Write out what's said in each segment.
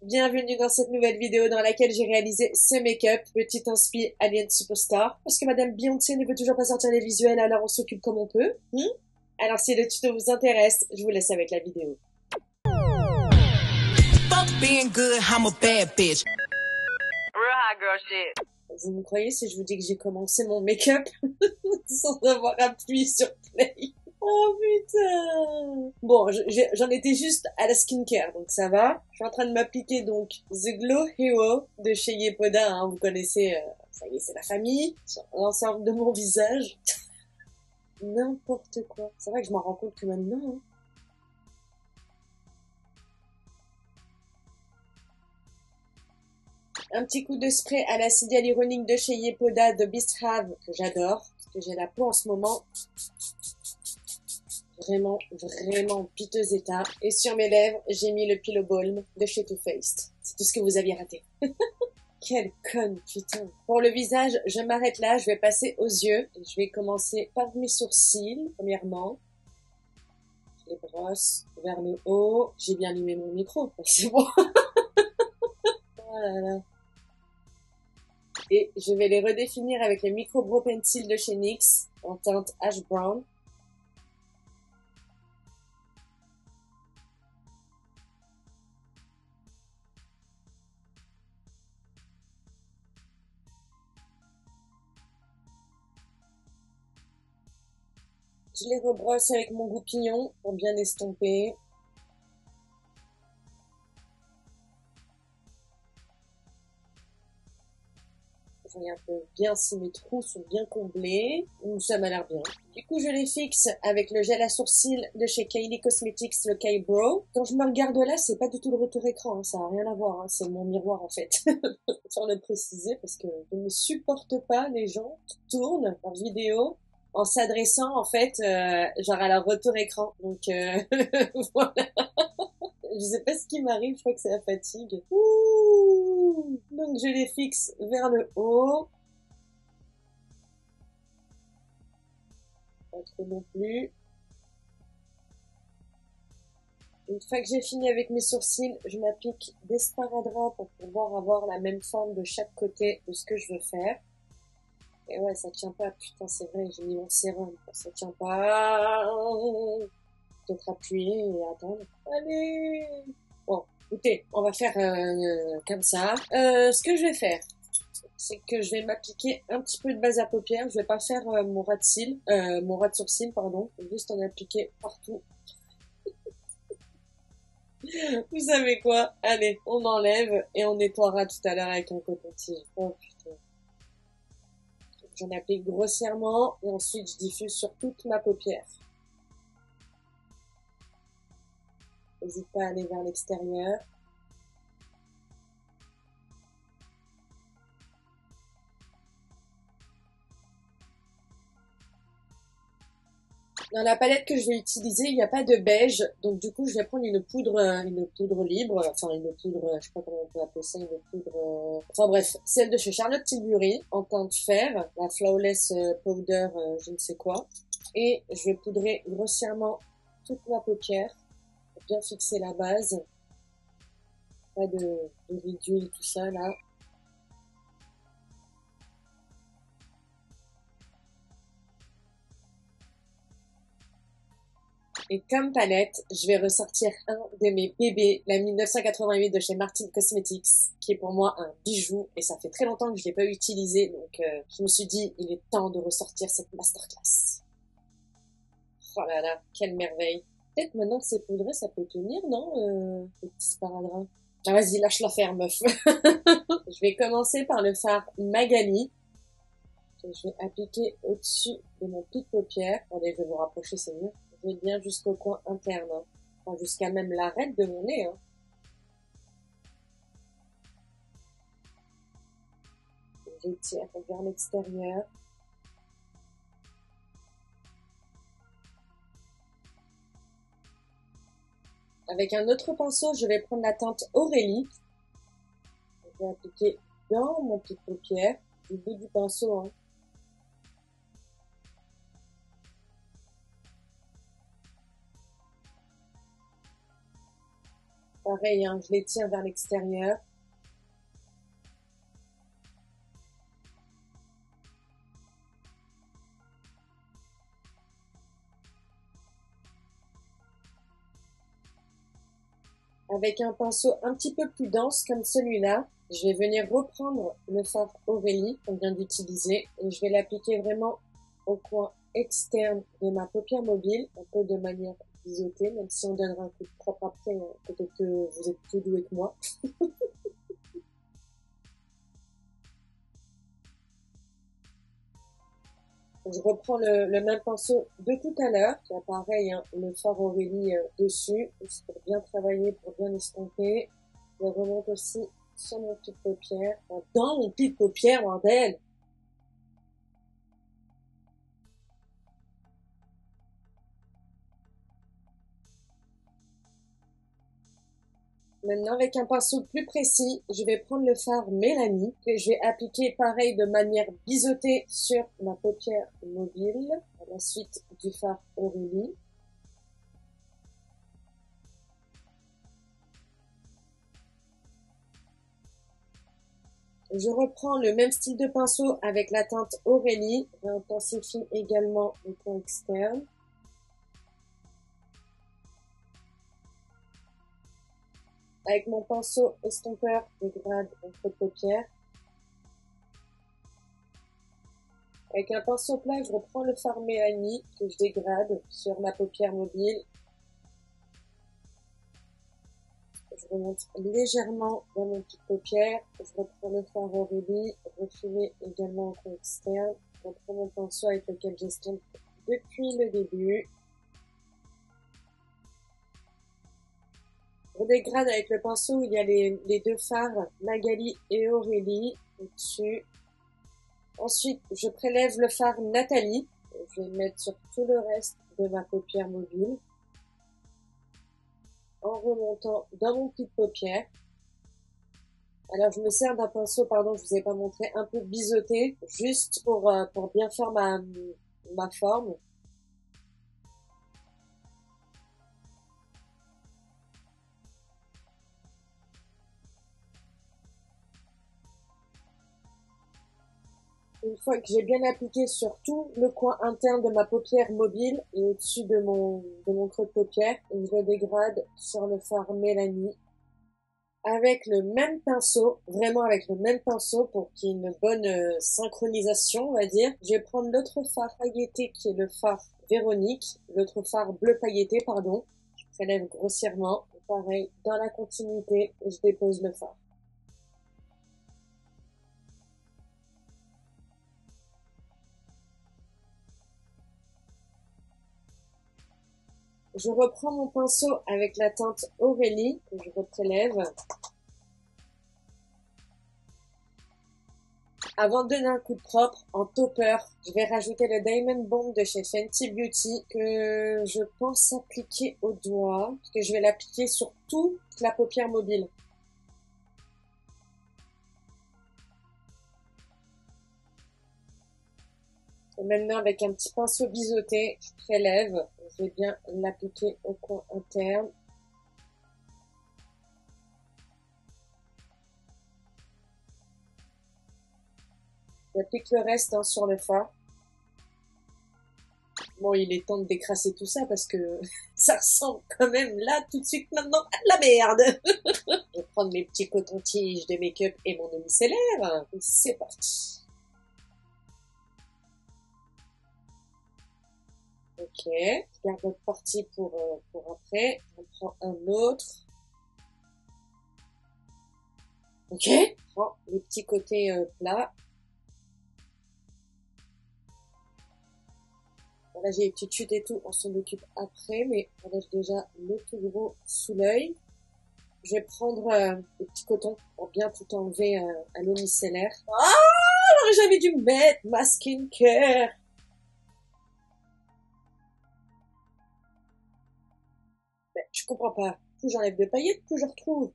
Bienvenue dans cette nouvelle vidéo dans laquelle j'ai réalisé ce make-up, petit inspi Alien Superstar, parce que Madame Beyoncé ne veut toujours pas sortir les visuels, alors on s'occupe comme on peut. Alors si le tuto vous intéresse, je vous laisse avec la vidéo. Fuck being good, I'm a bad bitch. Real hot girl shit. Vous me croyez si je vous dis que j'ai commencé mon make-up sans avoir appuyé sur play? Oh putain! Bon, j'en étais juste à la skincare, donc ça va. Je suis en train de m'appliquer donc The Glow Hero de chez Yepoda, hein, vous connaissez, ça y est, c'est la famille, sur l'ensemble de mon visage. N'importe quoi. C'est vrai que je m'en rends compte que maintenant, hein. Un petit coup de spray à l'acide hyaluronique de chez Yepoda de Beast Have, que j'adore, parce que j'ai la peau en ce moment vraiment piteux état. Et sur mes lèvres, j'ai mis le Pillow Balm de chez Too Faced. C'est tout ce que vous aviez raté. Quelle conne, putain. Pour le visage, je m'arrête là, je vais passer aux yeux. Je vais commencer par mes sourcils, premièrement. Je les brosse vers le haut. J'ai bien allumé mon micro, c'est bon. Oh là là. Et je vais les redéfinir avec le Micro Brow Pencil de chez NYX en teinte Ash Brown. Je les rebrosse avec mon goupillon pour bien estomper. Regarde bien si mes trous sont bien comblés. Ça m'a l'air bien. Du coup, je les fixe avec le gel à sourcils de chez Kylie Cosmetics, le K-Brow. Quand je me regarde là, c'est pas du tout le retour écran, hein, ça n'a rien à voir, hein, c'est mon miroir en fait. Faut le préciser parce que je ne supporte pas les gens qui tournent leurs vidéos en s'adressant en fait genre à leur retour écran. Donc voilà. Je sais pas ce qui m'arrive, je crois que c'est la fatigue. Ouh, donc je les fixe vers le haut. Pas trop non plus. Une fois que j'ai fini avec mes sourcils, je m'applique des sparadraps pour pouvoir avoir la même forme de chaque côté de ce que je veux faire. Et ouais, ça tient pas, putain, c'est vrai, j'ai mis mon sérum, ça tient pas. Peut-être appuyer et attendre. Allez! Bon, écoutez, on va faire comme ça. Ce que je vais faire, c'est que je vais m'appliquer un petit peu de base à paupières. Je vais pas faire mon ras de cils, mon ras de sourcil, pardon. Je vais juste en appliquer partout. Vous savez quoi? Allez, on enlève et on nettoiera tout à l'heure avec un coton-tige. Oh putain. J'en applique grossièrement et ensuite je diffuse sur toute ma paupière. N'hésite pas à aller vers l'extérieur. Dans la palette que je vais utiliser, il n'y a pas de beige, donc du coup je vais prendre une poudre libre, enfin une poudre, je sais pas comment on peut appeler ça, une poudre, enfin bref, celle de chez Charlotte Tilbury, en teinte fer, la Flawless Powder, je ne sais quoi, et je vais poudrer grossièrement toute ma paupière, pour bien fixer la base, pas de ridule, tout ça là. Et comme palette, je vais ressortir un de mes bébés, la 1988 de chez Martin Cosmetics, qui est pour moi un bijou, et ça fait très longtemps que je l'ai pas utilisé, donc je me suis dit, il est temps de ressortir cette masterclass. Oh là là, quelle merveille. Peut-être maintenant que c'est poudré, ça peut tenir, non, le petit sparadrap. Ah vas-y, lâche l'affaire, meuf. Je vais commencer par le fard Magali, que je vais appliquer au-dessus de mon pli de paupière. Attendez, je vais vous rapprocher, c'est mieux. Je vais bien jusqu'au coin interne, hein. Enfin, jusqu'à même l'arête de mon nez, hein. J'étire vers l'extérieur. Avec un autre pinceau, je vais prendre la teinte Aurélie. Je vais appliquer dans mon pli de paupière, du bout du pinceau, hein. Pareil, hein, je les tire vers l'extérieur. Avec un pinceau un petit peu plus dense comme celui-là, je vais venir reprendre le fard Aurélie qu'on vient d'utiliser et je vais l'appliquer vraiment au coin externe de ma paupière mobile, un peu de manière biseautée, même si on donnera un coup de propre après, hein. Peut-être que vous êtes plus doué que moi. Je reprends le même pinceau de tout à l'heure, qui a pareil, hein, le fard Aurélie dessus, juste pour bien travailler, pour bien estomper. Je remonte aussi sur mon petite paupière, enfin, dans mon petite paupière, bordel. Maintenant, avec un pinceau plus précis, je vais prendre le fard Mélanie, que je vais appliquer pareil de manière biseautée sur ma paupière mobile, à la suite du fard Aurélie. Je reprends le même style de pinceau avec la teinte Aurélie, j'intensifie également le coin externe. Avec mon pinceau estompeur, je dégrade entre paupières. Avec un pinceau plat, je reprends le fard Mélanie que je dégrade sur ma paupière mobile. Je remonte légèrement dans mon petite paupière. Je reprends le fard Aurélie, refilé également au coin externe. Je reprends mon pinceau avec lequel j'estompe depuis le début. Je dégrade avec le pinceau où il y a les deux fards Magali et Aurélie au-dessus. Ensuite, je prélève le fard Nathalie. Je vais le mettre sur tout le reste de ma paupière mobile. En remontant dans mon petite paupière. Alors, je me sers d'un pinceau, pardon, je vous ai pas montré, un peu biseauté, juste pour bien faire ma forme. Une fois que j'ai bien appliqué sur tout le coin interne de ma paupière mobile et au-dessus de mon creux de paupière, je le dégrade sur le fard Mélanie. Avec le même pinceau, vraiment avec le même pinceau pour qu'il y ait une bonne synchronisation, on va dire. Je vais prendre l'autre fard pailleté qui est le fard Véronique, l'autre fard bleu pailleté, pardon. Je prélève grossièrement. Pareil, dans la continuité, je dépose le fard. Je reprends mon pinceau avec la teinte Aurélie que je reprélève. Avant de donner un coup de propre, en topper, je vais rajouter le Diamond Bomb de chez Fenty Beauty que je pense appliquer au doigt, parce que je vais l'appliquer sur toute la paupière mobile. Et maintenant, avec un petit pinceau biseauté, je prélève. Je vais bien l'appliquer au coin interne. J'applique le reste sur le fard. Bon, il est temps de décrasser tout ça parce que ça ressemble quand même là tout de suite maintenant à de la merde. Je vais prendre mes petits cotons-tiges de make-up et mon demi-célèbre. C'est parti. Ok, je garde notre partie pour après. On prend un autre. Ok, je prends les petits côtés plats. Voilà, j'ai les petites chutes et tout, on s'en occupe après, mais on lève déjà le tout gros sous l'œil. Je vais prendre le petit coton pour bien tout enlever à l'eau micellaire. Ah, j'aurais jamais dû mettre ma skincare. Ben, je comprends pas. Plus j'enlève de paillettes, plus je retrouve.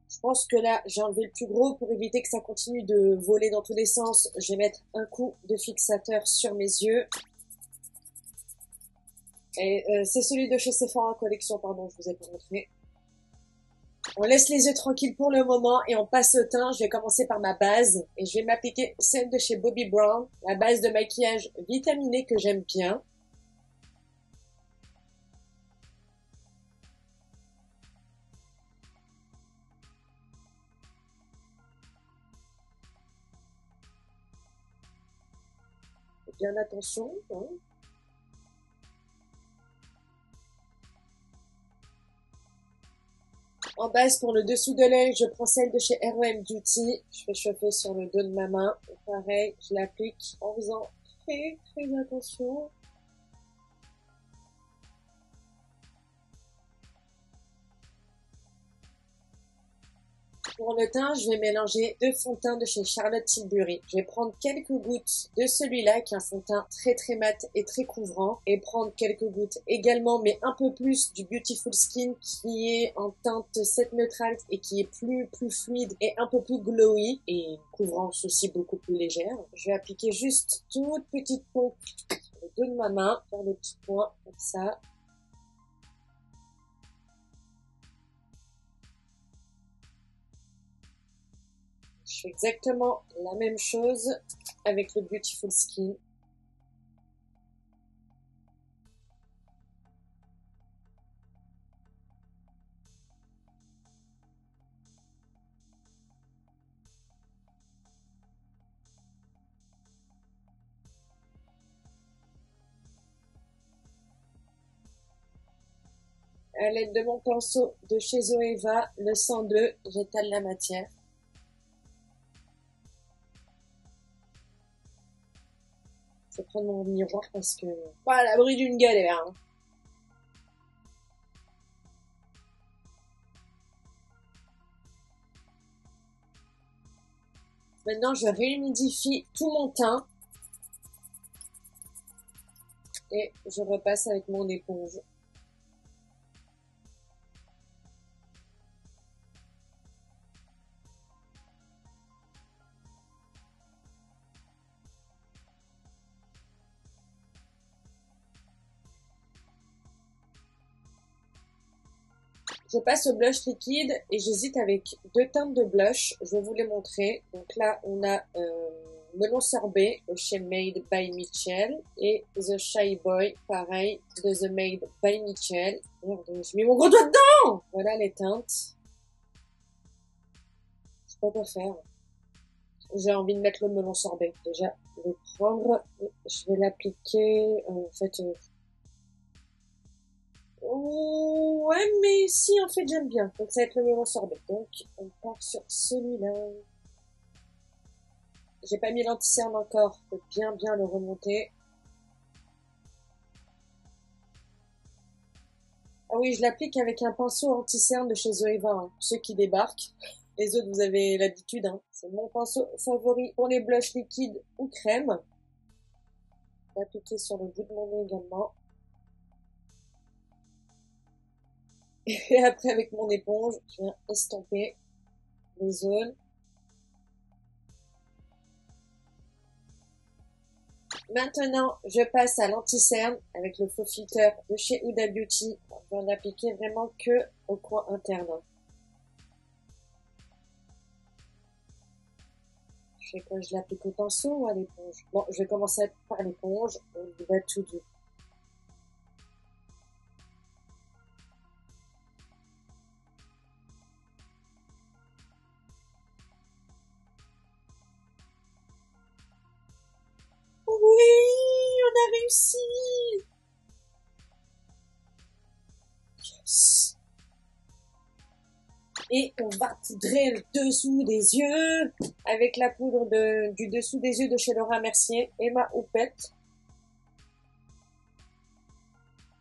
Je pense que là, j'ai enlevé le plus gros pour éviter que ça continue de voler dans tous les sens. Je vais mettre un coup de fixateur sur mes yeux. Et c'est celui de chez Sephora Collection, pardon, je vous ai pas montré. On laisse les yeux tranquilles pour le moment et on passe au teint. Je vais commencer par ma base et je vais m'appliquer celle de chez Bobbi Brown, la base de maquillage vitaminée que j'aime bien. Faites bien attention, hein. En base, pour le dessous de l'œil, je prends celle de chez R.O.M. Beauty. Je fais chauffer sur le dos de ma main. Et pareil, je l'applique en faisant très attention. Pour le teint, je vais mélanger deux fonds de teint de chez Charlotte Tilbury. Je vais prendre quelques gouttes de celui-là, qui est un fond de teint très mat et très couvrant, et prendre quelques gouttes également, mais un peu plus, du Beautiful Skin, qui est en teinte 7 neutrale et qui est plus fluide et un peu plus glowy, et une couvrance aussi beaucoup plus légère. Je vais appliquer juste toute petite pompe sur le dos de ma main, faire des petits points comme ça. Je fais exactement la même chose avec le Beautiful Skin. À l'aide de mon pinceau de chez Zoeva, le 102, j'étale la matière. Je vais prendre mon miroir parce que pas à l'abri d'une galère, hein. Maintenant, je réhumidifie tout mon teint et je repasse avec mon éponge. Je passe au blush liquide et j'hésite avec deux teintes de blush. Je vais vous les montrer. Donc là, on a Melon Sorbet de chez Made by Michel et The Shy Boy, pareil, de The Made by Michel. Merde, j'ai mis mon gros doigt dedans! Voilà les teintes. Je sais pas quoi faire. J'ai envie de mettre le melon sorbet. Déjà, je vais prendre et je vais l'appliquer, en fait, oh, ouais, mais si, en fait, j'aime bien. Donc, ça va être le melon sorbet. Donc, on part sur celui-là. J'ai pas mis l'anti-cerne encore. Faut bien le remonter. Ah oui, je l'applique avec un pinceau anti-cerne de chez Zoeva, hein. Ceux qui débarquent. Les autres, vous avez l'habitude, hein. C'est mon pinceau favori pour les blushs liquides ou crème. Je vais appliquer sur le bout de mon nez également. Et après, avec mon éponge, je viens estomper les zones. Maintenant, je passe à l'anti-cerne avec le faux filter de chez Huda Beauty. On va en appliquer vraiment que au coin interne. Je fais quoi? Je l'applique au pinceau ou à l'éponge? Bon, je vais commencer par l'éponge. On va tout doux. Oui, on a réussi! Yes. Et on va poudrer le dessous des yeux avec la poudre du dessous des yeux de chez Laura Mercier et ma houppette.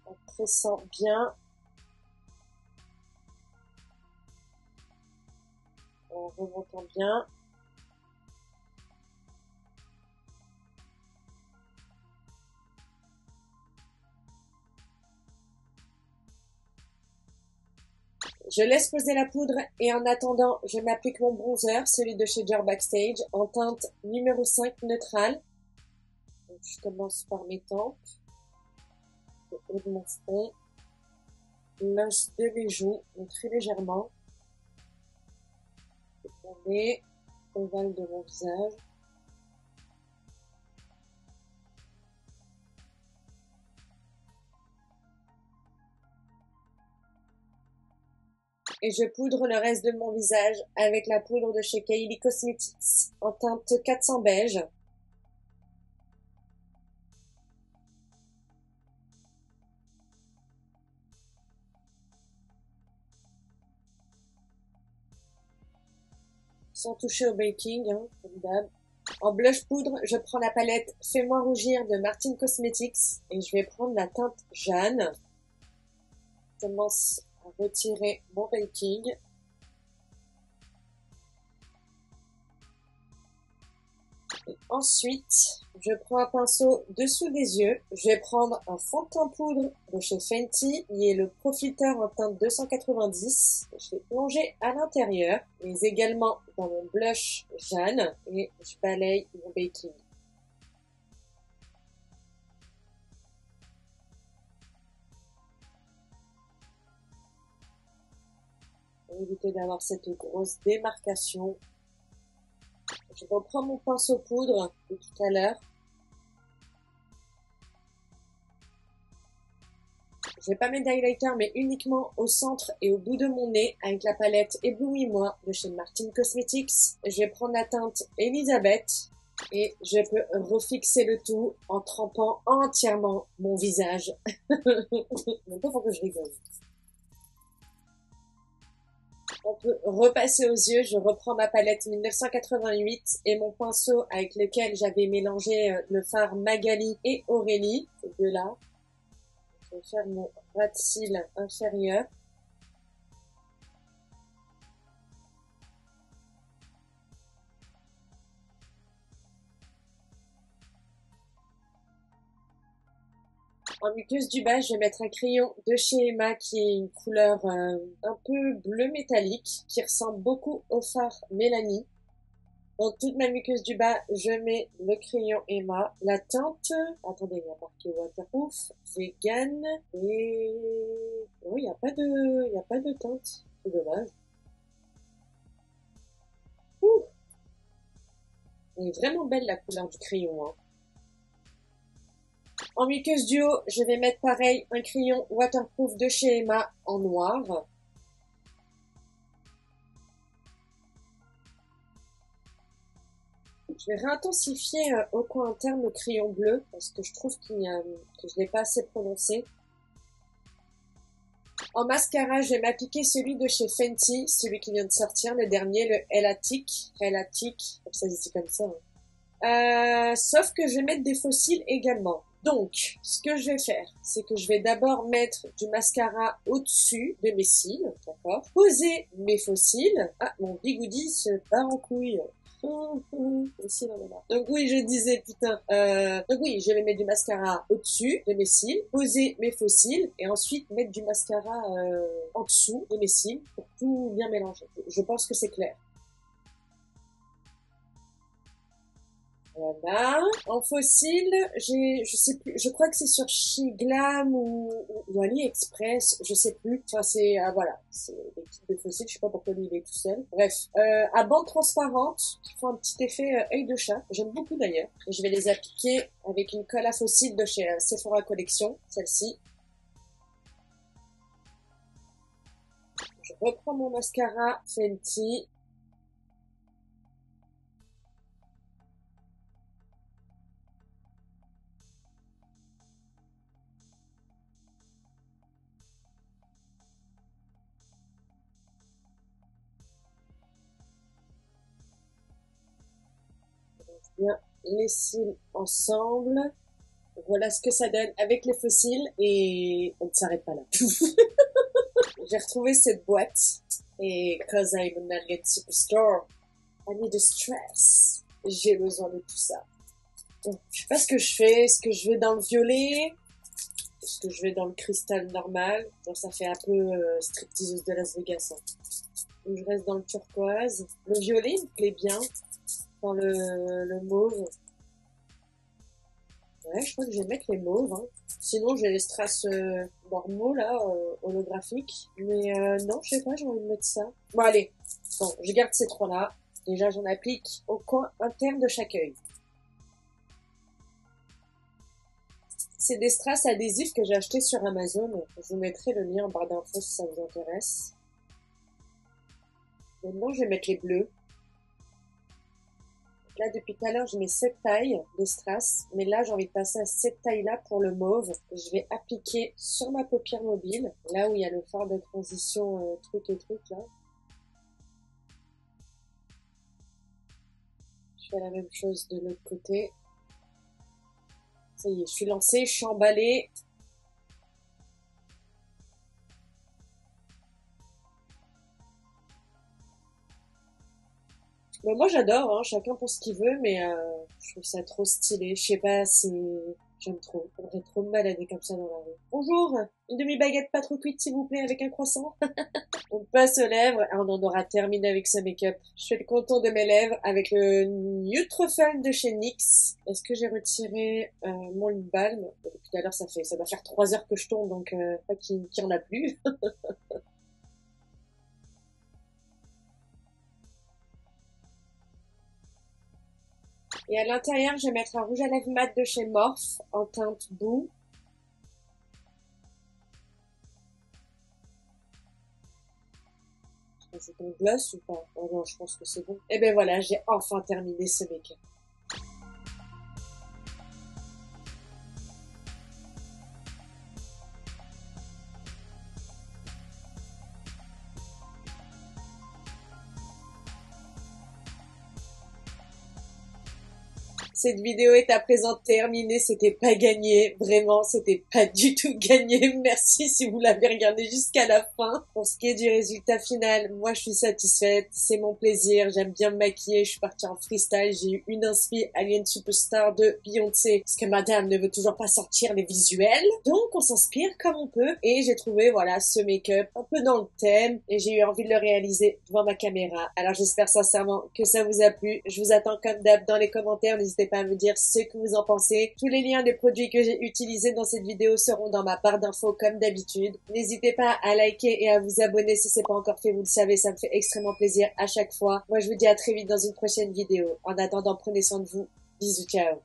En pressant bien. En remontant bien. Je laisse poser la poudre et en attendant, je m'applique mon bronzer, celui de chez Dior Backstage, en teinte numéro 5 neutrale. Donc, je commence par mes tempes, le haut de mon front, l'os de mes joues, donc très légèrement. Allez, ovale de mon visage. Et je poudre le reste de mon visage avec la poudre de chez Kylie Cosmetics en teinte 400 beige. Sans toucher au baking, hein, comme d'hab. En blush poudre, je prends la palette Fais-moi rougir de Martine Cosmetics et je vais prendre la teinte Jeanne. Je commence à retirer mon baking. Et ensuite, je prends un pinceau dessous des yeux. Je vais prendre un fond de teint poudre de chez Fenty, qui est le Profiteur en teinte 290. Je vais plonger à l'intérieur, mais également dans mon blush Jeanne, et je balaye mon baking. Pour éviter d'avoir cette grosse démarcation. Je reprends mon pinceau poudre de tout à l'heure. Je vais pas mettre d'highlighter, mais uniquement au centre et au bout de mon nez avec la palette Éblouis-moi de chez Martine Cosmetics. Je vais prendre la teinte Elisabeth et je peux refixer le tout en trempant entièrement mon visage. Maintenant, faut que je rigole. On peut repasser aux yeux, je reprends ma palette 1988 et mon pinceau avec lequel j'avais mélangé le fard Magali et Aurélie, ces deux-là. Je vais faire mon ras de cils inférieur. En muqueuse du bas, je vais mettre un crayon de chez Emma qui est une couleur un peu bleu métallique, qui ressemble beaucoup au fard Mélanie. Dans toute ma muqueuse du bas, je mets le crayon Emma, la teinte, attendez, il y a marqué waterproof, vegan, et oui, il n'y a pas de teinte, c'est dommage. Ouh. Elle est vraiment belle la couleur du crayon, hein. En muqueuse du haut, je vais mettre pareil un crayon waterproof de chez Emma en noir. Je vais réintensifier au coin interne le crayon bleu parce que je trouve que je l'ai pas assez prononcé. En mascara, je vais m'appliquer celui de chez Fenty, celui qui vient de sortir, le dernier, le Elatic, comme ça se dit comme ça. Hein. Sauf que je vais mettre des faux cils également. Donc, ce que je vais faire, c'est que je vais d'abord mettre du mascara au-dessus de mes cils, d'accord? Poser mes faux cils. Ah, mon bigoudi se part en couille. Donc oui, je disais, putain. Donc oui, je vais mettre du mascara au-dessus de mes cils, poser mes faux cils, et ensuite mettre du mascara en dessous de mes cils pour tout bien mélanger. Je pense que c'est clair. Voilà. En fossile, je sais plus, je crois que c'est sur Shiglam ou AliExpress, je sais plus. Enfin, c'est, voilà, c'est des types de fossiles, je sais pas pourquoi lui il est tout seul. Bref, à bande transparente, qui font un petit effet œil de chat. J'aime beaucoup d'ailleurs. Et je vais les appliquer avec une colle à fossiles de chez Sephora Collection, celle-ci. Je reprends mon mascara Fenty. Bien les cils ensemble. Voilà ce que ça donne avec les faux cils et on ne s'arrête pas là. J'ai retrouvé cette boîte et cause I'm a nugget superstore, I need a stress. J'ai besoin de tout ça. Donc, je sais pas ce que je fais, est-ce que je vais dans le violet, est-ce que je vais dans le cristal normal. Donc ça fait un peu stripteaseuse de Las Vegas. Hein. Donc je reste dans le turquoise. Le violet il me plaît bien. Dans le mauve. Ouais, je crois que je vais mettre les mauves. Hein. Sinon, j'ai les strass normaux, là, holographiques. Mais non, je sais pas, j'ai envie de mettre ça. Bon, allez, Bon, je garde ces trois-là. Déjà, j'en applique au coin interne de chaque œil. C'est des strass adhésifs que j'ai achetés sur Amazon. Je vous mettrai le lien en barre d'infos si ça vous intéresse. Maintenant, je vais mettre les bleus. Là, depuis tout à l'heure, je mets cette taille de strass. Mais là, j'ai envie de passer à cette taille-là pour le mauve. Je vais appliquer sur ma paupière mobile. Là où il y a le fard de transition truc et truc, là. Je fais la même chose de l'autre côté. Ça y est, je suis lancée, je suis emballée. Mais moi j'adore, hein, chacun pour ce qu'il veut, mais je trouve ça trop stylé. Je sais pas si j'aime trop. On aurait trop me balader comme ça dans la rue. Bonjour, une demi-baguette pas trop cuite s'il vous plaît avec un croissant. On passe aux lèvres et on en aura terminé avec ce make-up. Je fais le contour de mes lèvres avec le Nutrafol de chez NYX. Est-ce que j'ai retiré mon lip balm? Depuis tout à l'heure ça va faire 3 heures que je tourne donc pas qu'il y en a plus. Et à l'intérieur, je vais mettre un rouge à lèvres mat de chez Morphe en teinte boue. C'est un gloss ou pas? Oh non, je pense que c'est bon. Et ben voilà, j'ai enfin terminé ce make-up. Cette vidéo est à présent terminée, c'était pas gagné, vraiment, c'était pas du tout gagné. Merci si vous l'avez regardé jusqu'à la fin. Pour ce qui est du résultat final, moi je suis satisfaite, c'est mon plaisir, j'aime bien me maquiller, je suis partie en freestyle, j'ai eu une inspi Alien Superstar de Beyoncé, parce que madame ne veut toujours pas sortir les visuels, donc on s'inspire comme on peut, et j'ai trouvé, voilà, ce make-up un peu dans le thème, et j'ai eu envie de le réaliser devant ma caméra. Alors j'espère sincèrement que ça vous a plu, je vous attends comme d'hab dans les commentaires, n'hésitez pas à me dire ce que vous en pensez. Tous les liens des produits que j'ai utilisés dans cette vidéo seront dans ma barre d'infos comme d'habitude. N'hésitez pas à liker et à vous abonner si c'est pas encore fait, vous le savez, ça me fait extrêmement plaisir à chaque fois. Moi je vous dis à très vite dans une prochaine vidéo. En attendant, prenez soin de vous. Bisous, ciao.